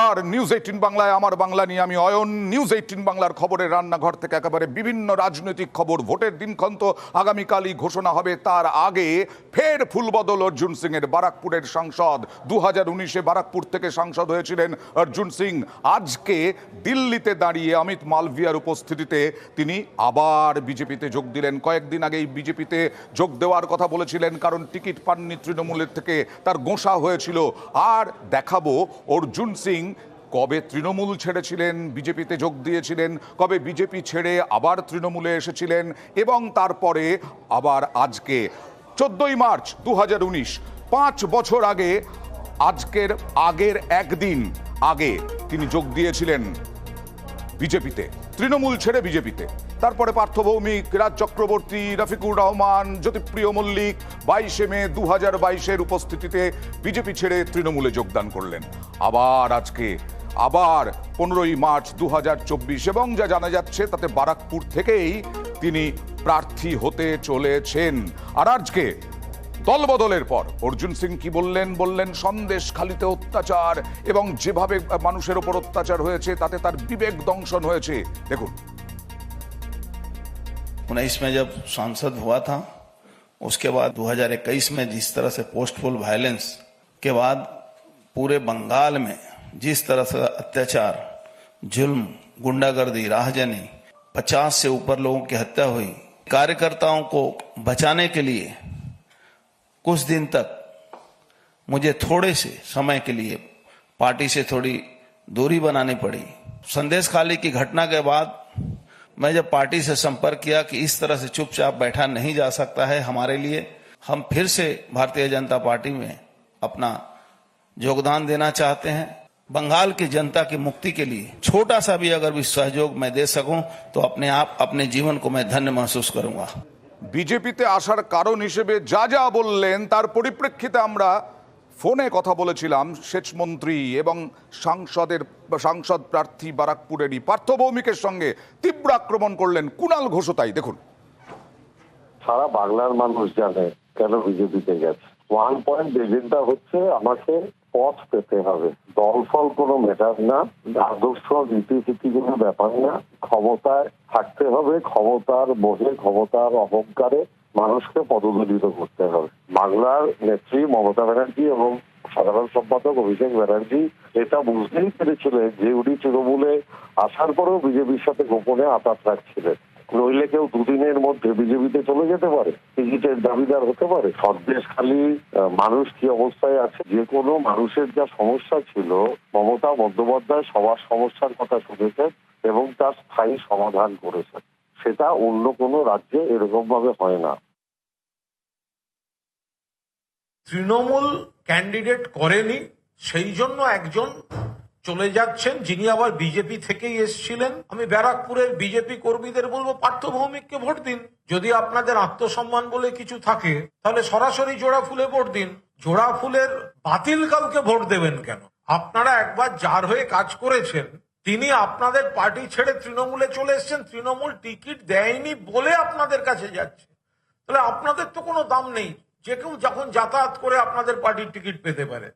নমস্কার, নিউজ 18 বাংলায় আমার বাংলা নিয়ে আমি অয়ন। নিউজ 18 বাংলার খবরের রান্নাঘর থেকে একেবারে বিভিন্ন রাজনৈতিক খবর। ভোটের দিনক্ষণ তো আগামীকালই ঘোষণা হবে, তার আগে ফের ফুলবদল অর্জুন সিং এর। বারাকপুরের সাংসদ 2019-এ বারাকপুর থেকে সাংসদ হয়েছিলেন অর্জুন সিং। আজকে দিল্লিতে দাঁড়িয়ে অমিত মালভিয়ার উপস্থিতিতে তিনি আবার বিজেপিতে যোগ দিলেন। কয়েকদিন আগেই বিজেপিতে যোগ দেওয়ার কথা বলেছিলেন, কারণ টিকিট পাননি তৃণমূলের থেকে, তার গোঁসা হয়েছিল। আর দেখাবো অর্জুন সিং কবে তৃণমূল ছেড়েছিলেন, বিজেপিতে যোগ দিয়েছিলেন, কবে বিজেপি ছেড়ে আবার তৃণমূলে এসেছিলেন, এবং তারপরে আবার আজকে 14ই মার্চ 2019, 5 বছর আগে আজকের আগের একদিন আগে তিনি যোগ দিয়েছিলেন বিজেপিতে, তৃণমূল ছেড়ে বিজেপিতে। তারপরে পার্থ ভৌমিক, রাজ চক্রবর্তী, রফিকুর রহমান, জ্যোতিপ্রিয় মল্লিক 22শে মে 2022-এর উপস্থিতিতে বিজেপি ছেড়ে তৃণমূলে যোগদান করলেন। আবার আজকে আবার 15ই মার্চ 2024, এবং যা জানা যাচ্ছে তাতে বারাকপুর থেকেই তিনি প্রার্থী হতে চলেছেন। আর আজকে দলবদলের পর অর্জুন সিং কি বললেন সন্দেশখালিতে অত্যাচার এবং যেভাবে মানুষের ওপর অত্যাচার হয়েছে তাতে তার বিবেক দংশন হয়েছে। দেখুন। 19 में जब सांसद हुआ था, उसके बाद 2021 में जिस तरह से पोस्टफुल वायलेंस के बाद पूरे बंगाल में जिस तरह से अत्याचार, जुल्म, गुंडागर्दी, राहजनी, 50 से ऊपर लोगों की हत्या हुई। कार्यकर्ताओं को बचाने के लिए कुछ दिन तक मुझे थोड़े से समय के लिए पार्टी से थोड़ी दूरी बनानी पड़ी। संदेशखाली की घटना के बाद मैं जब पार्टी से संपर्क किया कि इस तरह से चुपचाप बैठा नहीं जा सकता है हमारे लिए, हम फिर से भारतीय जनता पार्टी में अपना योगदान देना चाहते हैं। बंगाल की जनता की मुक्ति के लिए छोटा सा भी अगर भी सहयोग मैं दे सकूं तो अपने आप अपने जीवन को मैं धन्य महसूस करूंगा। বিজেপিতে আসার কারণ হিসেবে যা যা বললেন তার পরিপ্রেক্ষিতে আমরা ফোনে কথা বলেছিলাম সেচমন্ত্রী এবং সাংসদ প্রার্থী বারাকপুরেরই পার্থ ভৌমিকের সঙ্গে। তীব্র আক্রমণ করলেন কুণাল ঘোষও তাই। দেখুন। সারা বাংলার মানুষ জানে কেন বিজেপিতে গেছে। 1 পয়েন্ট এজেন্ডা হচ্ছে আমাকে পথ পেতে হবে। দল ফল কোনো ম্যাটার না, আদর্শ নীতি কোনো ব্যাপার না, ক্ষমতায় থাকতে হবে, ক্ষমতার মোহে, ক্ষমতার অহংকারে মানুষকে পদদলিত করতে হবে। বাংলার নেত্রী মমতা ব্যানার্জি এবং সাধারণ সম্পাদক অভিষেক ব্যানার্জি এটা বুঝতেই পেরেছিলেন যে উনি তৃণমূলে আসার পরেও বিজেপির সাথে গোপনে আতাত রাখছিলেন। নইলে কেউ দুদিনের মধ্যে বিজেপিতে চলে যেতে পারে, টিকিটের দাবিদার হতে পারে। সন্দেশখালী মানুষ কি অবস্থায় আছে, যে কোনো মানুষের যা সমস্যা ছিল মমতা বন্দ্যোপাধ্যায় সবার সমস্যার কথা শুনেছেন এবং তার স্থায়ী সমাধান করেছেন। সেটা অন্য কোনো রাজ্যে এরকম ভাবে হয় না। তৃণমূল ক্যান্ডিডেট করেনি, সেই জন্য একজন চলে যাচ্ছেন যিনি আবার বিজেপি থেকেই এসেছিলেন। আমি ব্যারাকপুরের বিজেপি কর্মীদের বলবো, পার্থ ভৌমিককে ভোট দিন। যদি আপনাদের আত্মসম্মান বলে কিছু থাকে তাহলে সরাসরি জোড়া ফুলে ভোট দিন। জোড়া ফুলের বাতিল কাউকে ভোট দেবেন কেন? আপনারা একবার যার হয়ে কাজ করেছেন তিনি আপনাদের পার্টি ছেড়ে তৃণমূলে চলে এসেছেন, তৃণমূল টিকিট দেয়নি বলে আপনাদের কাছে যাচ্ছে। তাহলে আপনাদের তো কোনো দাম নেই, যে কেউ যখন যাতায়াত করে আপনাদের পার্টির টিকিট পেতে পারে।